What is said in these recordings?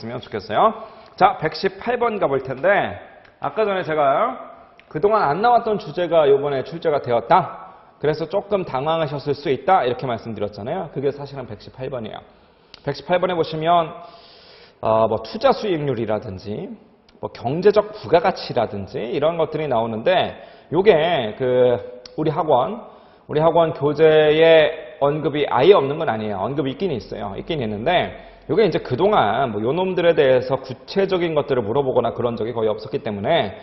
으면 좋겠어요. 자, 118번 가볼 텐데 아까 전에 제가 그동안 안 나왔던 주제가 이번에 출제가 되었다. 그래서 조금 당황하셨을 수 있다. 이렇게 말씀드렸잖아요. 그게 사실은 118번이에요. 118번에 보시면 뭐 투자 수익률이라든지 뭐 경제적 부가가치라든지 이런 것들이 나오는데 요게 우리 학원 교재에 언급이 아예 없는 건 아니에요. 언급이 있긴 있어요. 있긴 있는데 이게 이제 그동안 뭐 요놈들에 대해서 구체적인 것들을 물어보거나 그런 적이 거의 없었기 때문에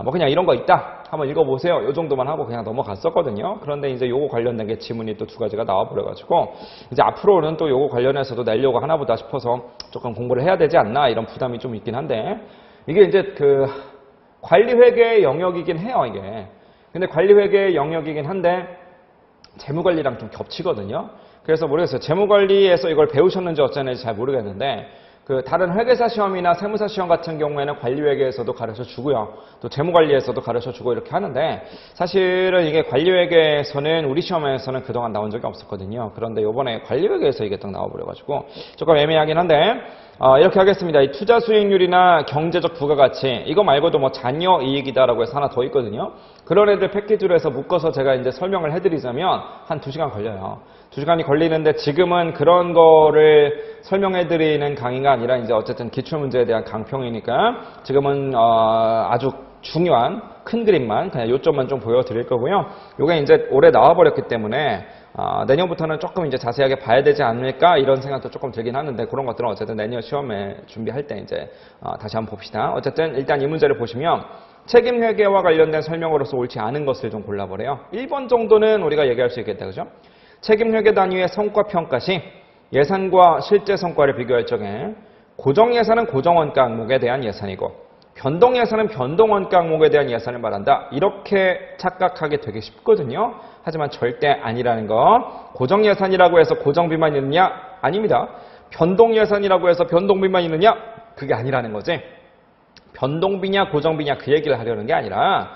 뭐 그냥 이런 거 있다 한번 읽어보세요 요 정도만 하고 그냥 넘어갔었거든요. 그런데 이제 요거 관련된 게 지문이 또 두 가지가 나와버려가지고 이제 앞으로는 또 요거 관련해서도 내려고 하나보다 싶어서 조금 공부를 해야 되지 않나 이런 부담이 좀 있긴 한데 이게 이제 관리회계의 영역이긴 해요 이게. 근데 관리회계의 영역이긴 한데 재무관리랑 좀 겹치거든요. 그래서 모르겠어요. 재무관리에서 이걸 배우셨는지 어쩌는지 잘 모르겠는데 다른 회계사 시험이나 세무사 시험 같은 경우에는 관리회계에서도 가르쳐 주고요. 또 재무관리에서도 가르쳐 주고 이렇게 하는데 사실은 이게 관리회계에서는 우리 시험에서는 그동안 나온 적이 없었거든요. 그런데 이번에 관리회계에서 이게 딱 나와버려가지고 조금 애매하긴 한데 이렇게 하겠습니다. 이 투자 수익률이나 경제적 부가가치 이거 말고도 뭐 잔여 이익이다라고 해서 하나 더 있거든요. 그런 애들 패키지로 해서 묶어서 제가 이제 설명을 해드리자면 한 2시간 걸려요. 2시간이 걸리는데 지금은 그런 거를 설명해드리는 강의가 아니라 이제 어쨌든 기출문제에 대한 강평이니까 지금은 아주 중요한 큰 그림만 그냥 요점만 좀 보여드릴 거고요. 요게 이제 올해 나와버렸기 때문에 내년부터는 조금 이제 자세하게 봐야 되지 않을까 이런 생각도 조금 들긴 하는데 그런 것들은 어쨌든 내년 시험에 준비할 때 이제 다시 한번 봅시다. 어쨌든 일단 이 문제를 보시면 책임회계와 관련된 설명으로서 옳지 않은 것을 좀 골라보래요. 1번 정도는 우리가 얘기할 수 있겠다. 그죠? 책임회계 단위의 성과평가 시 예산과 실제 성과를 비교할 적에 고정예산은 고정원가 항목에 대한 예산이고 변동예산은 변동원가 항목에 대한 예산을 말한다. 이렇게 착각하게 되게 쉽거든요. 하지만 절대 아니라는 거. 고정예산이라고 해서 고정비만 있느냐? 아닙니다. 변동예산이라고 해서 변동비만 있느냐? 그게 아니라는 거지. 변동비냐 고정비냐 그 얘기를 하려는 게 아니라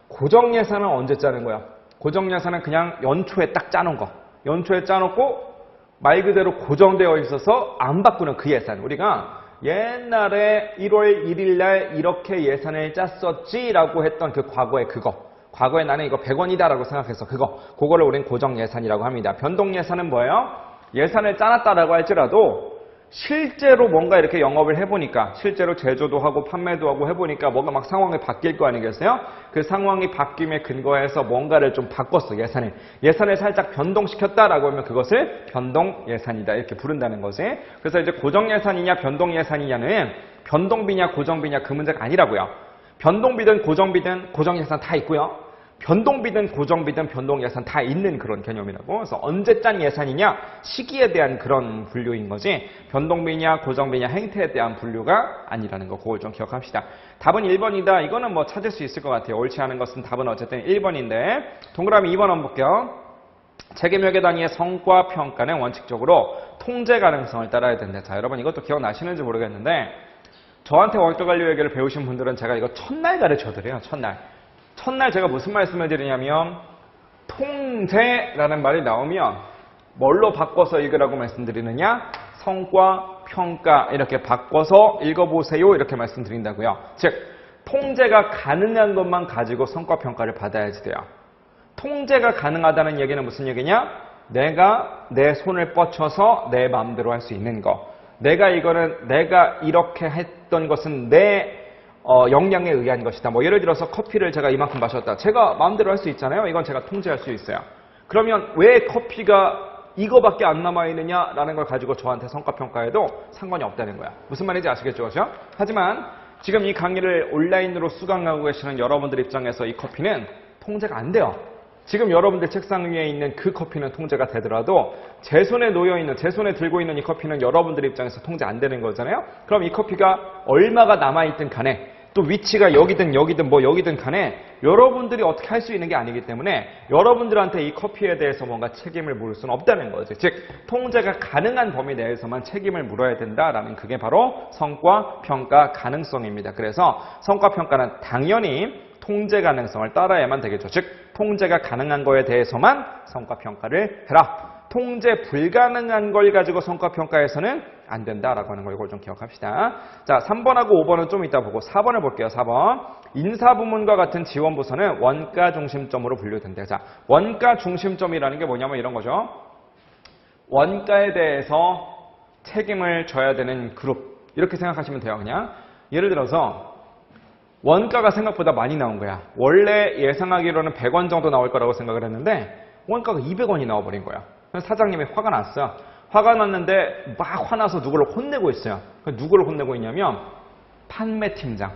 고정예산은 언제 짜는 거야? 고정예산은 그냥 연초에 딱 짜놓은 거. 연초에 짜놓고 말 그대로 고정되어 있어서 안 바꾸는 그 예산. 우리가 옛날에 1월 1일 날 이렇게 예산을 짰었지라고 했던 그 과거의 그거. 과거에 나는 이거 100원이다 라고 생각해서 그거를 우리는 고정예산이라고 합니다. 변동예산은 뭐예요? 예산을 짜놨다라고 할지라도 실제로 뭔가 이렇게 영업을 해보니까 실제로 제조도 하고 판매도 하고 해보니까 뭔가 막 상황이 바뀔 거 아니겠어요? 그 상황이 바뀜에 근거해서 뭔가를 좀 바꿨어. 예산을 살짝 변동시켰다라고 하면 그것을 변동예산이다 이렇게 부른다는 거지. 그래서 이제 고정예산이냐 변동예산이냐는 변동비냐 고정비냐 그 문제가 아니라고요. 변동비든 고정비든 고정예산 다 있고요. 변동비든 고정비든 변동예산 다 있는 그런 개념이라고. 그래서 언제 짠 예산이냐 시기에 대한 그런 분류인 거지 변동비냐 고정비냐 행태에 대한 분류가 아니라는 거. 그걸 좀 기억합시다. 답은 1번이다. 이거는 뭐 찾을 수 있을 것 같아요. 옳지 않은 것은 답은 어쨌든 1번인데 동그라미 2번 한번 볼게요. 책임회계 단위의 성과평가는 원칙적으로 통제 가능성을 따라야 된다. 자, 여러분 이것도 기억나시는지 모르겠는데 저한테 월가관리회계를 배우신 분들은 제가 이거 첫날 가르쳐드려요. 첫날 제가 무슨 말씀을 드리냐면 통제라는 말이 나오면 뭘로 바꿔서 읽으라고 말씀드리느냐? 성과, 평가 이렇게 바꿔서 읽어보세요 이렇게 말씀드린다고요. 즉 통제가 가능한 것만 가지고 성과 평가를 받아야지 돼요. 통제가 가능하다는 얘기는 무슨 얘기냐? 내가 내 손을 뻗쳐서 내 마음대로 할 수 있는 거. 내가 이렇게 했던 것은 내 역량에 의한 것이다. 뭐 예를 들어서 커피를 제가 이만큼 마셨다. 제가 마음대로 할 수 있잖아요. 이건 제가 통제할 수 있어요. 그러면 왜 커피가 이거밖에 안 남아있느냐라는 걸 가지고 저한테 성과평가해도 상관이 없다는 거야. 무슨 말인지 아시겠죠? 그렇죠? 하지만 지금 이 강의를 온라인으로 수강하고 계시는 여러분들 입장에서 이 커피는 통제가 안 돼요. 지금 여러분들 책상 위에 있는 그 커피는 통제가 되더라도 제 손에 들고 있는 이 커피는 여러분들 입장에서 통제 안 되는 거잖아요. 그럼 이 커피가 얼마가 남아있든 간에 또 위치가 여기든 간에 여러분들이 어떻게 할 수 있는 게 아니기 때문에 여러분들한테 이 커피에 대해서 뭔가 책임을 물을 수는 없다는 거죠. 즉 통제가 가능한 범위 내에서만 책임을 물어야 된다라는 그게 바로 성과 평가 가능성입니다. 그래서 성과 평가는 당연히 통제 가능성을 따라야만 되겠죠. 즉 통제가 가능한 거에 대해서만 성과 평가를 해라. 통제 불가능한 걸 가지고 성과평가에서는 안 된다라고 하는 거 이걸 좀 기억합시다. 자, 3번하고 5번은 좀 이따 보고 4번을 볼게요. 4번. 인사부문과 같은 지원부서는 원가 중심점으로 분류된대요. 자, 원가 중심점이라는 게 뭐냐면 이런 거죠. 원가에 대해서 책임을 져야 되는 그룹. 이렇게 생각하시면 돼요. 그냥. 예를 들어서 원가가 생각보다 많이 나온 거야. 원래 예상하기로는 100원 정도 나올 거라고 생각을 했는데 원가가 200원이 나와버린 거야. 그래서 사장님이 화가 났어요. 화가 났는데 막 화나서 누구를 혼내고 있어요. 누구를 혼내고 있냐면 판매팀장,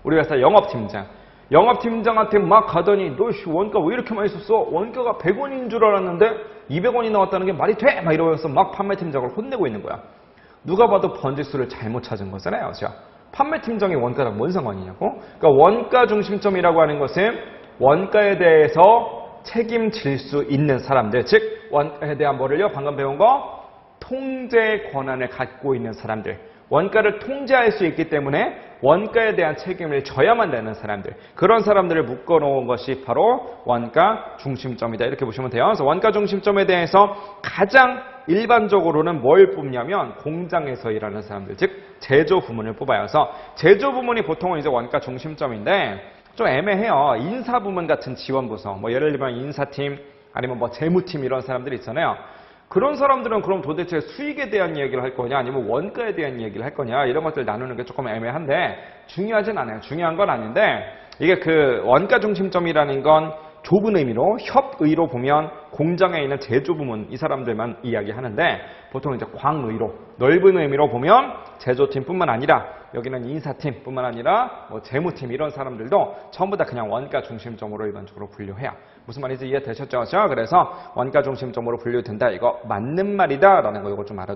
우리 회사 영업팀장. 영업팀장한테 막 가더니 너 원가 왜 이렇게 많이 썼어? 원가가 100원인 줄 알았는데 200원이 나왔다는 게 말이 돼? 막 이러면서 막 판매팀장을 혼내고 있는 거야. 누가 봐도 번지수를 잘못 찾은 거잖아요. 그렇죠? 판매팀장이 원가랑 뭔 상관이냐고? 그러니까 원가 중심점이라고 하는 것은 원가에 대해서 책임질 수 있는 사람들, 즉 원가에 대한 뭐를요? 방금 배운 거 통제 권한을 갖고 있는 사람들, 원가를 통제할 수 있기 때문에 원가에 대한 책임을 져야만 되는 사람들, 그런 사람들을 묶어놓은 것이 바로 원가 중심점이다 이렇게 보시면 돼요. 그래서 원가 중심점에 대해서 가장 일반적으로는 뭘 뽑냐면 공장에서 일하는 사람들, 즉 제조 부문을 뽑아요. 그래서 제조 부문이 보통은 이제 원가 중심점인데 좀 애매해요. 인사 부문 같은 지원부서, 뭐 예를 들면 인사팀 아니면 뭐 재무팀 이런 사람들이 있잖아요. 그런 사람들은 그럼 도대체 수익에 대한 이야기를 할 거냐 아니면 원가에 대한 이야기를 할 거냐 이런 것들 나누는 게 조금 애매한데 중요하진 않아요. 중요한 건 아닌데 이게 그 원가 중심점이라는 건 좁은 의미로 협의로 보면 공장에 있는 제조부문 이 사람들만 이야기하는데 보통 이제 광의로 넓은 의미로 보면 제조팀뿐만 아니라 여기는 인사팀뿐만 아니라 뭐 재무팀 이런 사람들도 전부 다 그냥 원가 중심점으로 일반적으로 분류해요. 무슨 말인지 이해되셨죠? 그래서 원가 중심점으로 분류된다. 이거 맞는 말이다 라는 거 이거 좀 알아두세요.